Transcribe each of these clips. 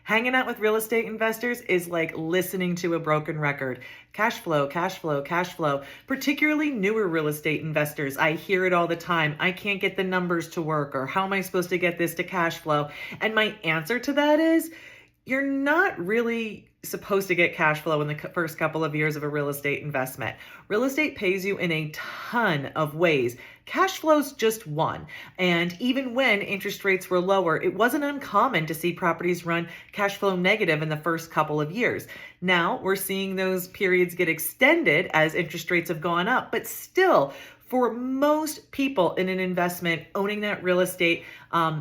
Hanging out with real estate investors is like listening to a broken record. Cash flow, cash flow, cash flow. Particularly newer real estate investors. I hear it all the time. I can't get the numbers to work, or how am I supposed to get this to cash flow? And my answer to that is you're not really supposed to get cash flow in the first couple of years of a real estate investment. Real estate pays you in a ton of ways. Cash flow's just one. And even when interest rates were lower, it wasn't uncommon to see properties run cash flow negative in the first couple of years. Now we're seeing those periods get extended as interest rates have gone up, but still, for most people in an investment, owning that real estate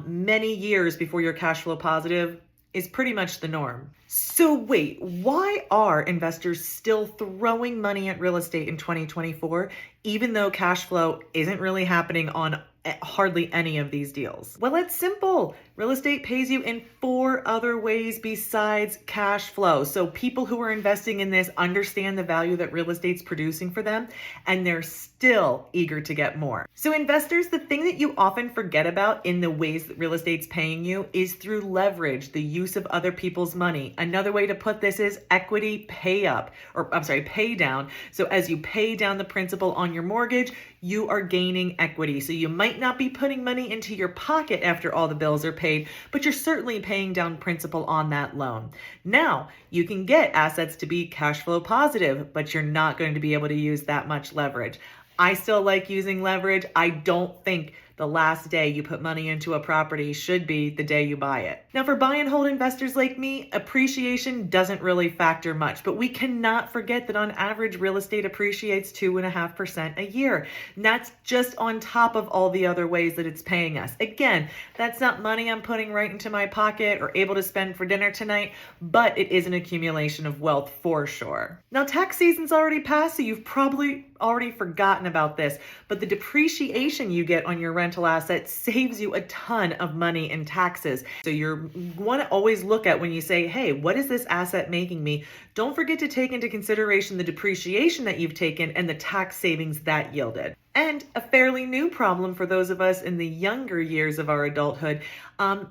many years before you're cash flow positive is pretty much the norm. So wait, why are investors still throwing money at real estate in 2024, even though cash flow isn't really happening on hardly any of these deals? Well, it's simple. Real estate pays you in 4 other ways besides cash flow. So people who are investing in this understand the value that real estate's producing for them, and they're still eager to get more. So investors, the thing that you often forget about in the ways that real estate's paying you is through leverage, the use of other people's money. Another way to put this is equity pay down. So as you pay down the principal on your mortgage, you are gaining equity. So you might not be putting money into your pocket after all the bills are paid, but you're certainly paying down principal on that loan. Now, you can get assets to be cash flow positive, but you're not going to be able to use that much leverage. I still like using leverage. I don't think the last day you put money into a property should be the day you buy it. Now, for buy and hold investors like me, appreciation doesn't really factor much, but we cannot forget that on average, real estate appreciates 2.5% a year. And that's just on top of all the other ways that it's paying us. Again, that's not money I'm putting right into my pocket or able to spend for dinner tonight, but it is an accumulation of wealth for sure. Now, tax season's already passed, so you've probably already forgotten about this, but the depreciation you get on your rental asset saves you a ton of money in taxes. So you want to always look at when you say, hey, what is this asset making me? Don't forget to take into consideration the depreciation that you've taken and the tax savings that yielded. And a fairly new problem for those of us in the younger years of our adulthood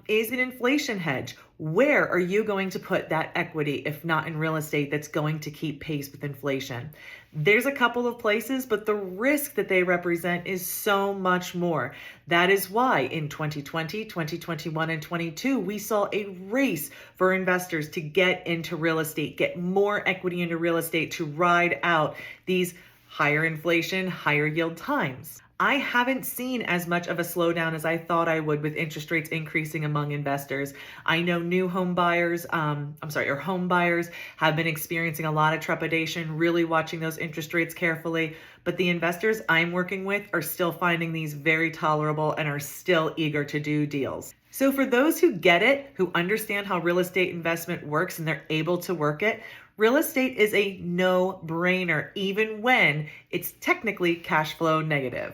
is an inflation hedge. Where are you going to put that equity if not in real estate that's going to keep pace with inflation? There's a couple of places, but the risk that they represent is so much more. That is why in 2020, 2021, and 22, we saw a race for investors to get into real estate, get more equity into real estate to ride out these higher inflation, higher yield times. I haven't seen as much of a slowdown as I thought I would with interest rates increasing among investors. I know new home buyers, home buyers have been experiencing a lot of trepidation, really watching those interest rates carefully. But the investors I'm working with are still finding these very tolerable and are still eager to do deals. So for those who get it, who understand how real estate investment works and they're able to work it, real estate is a no-brainer, even when it's technically cash flow negative.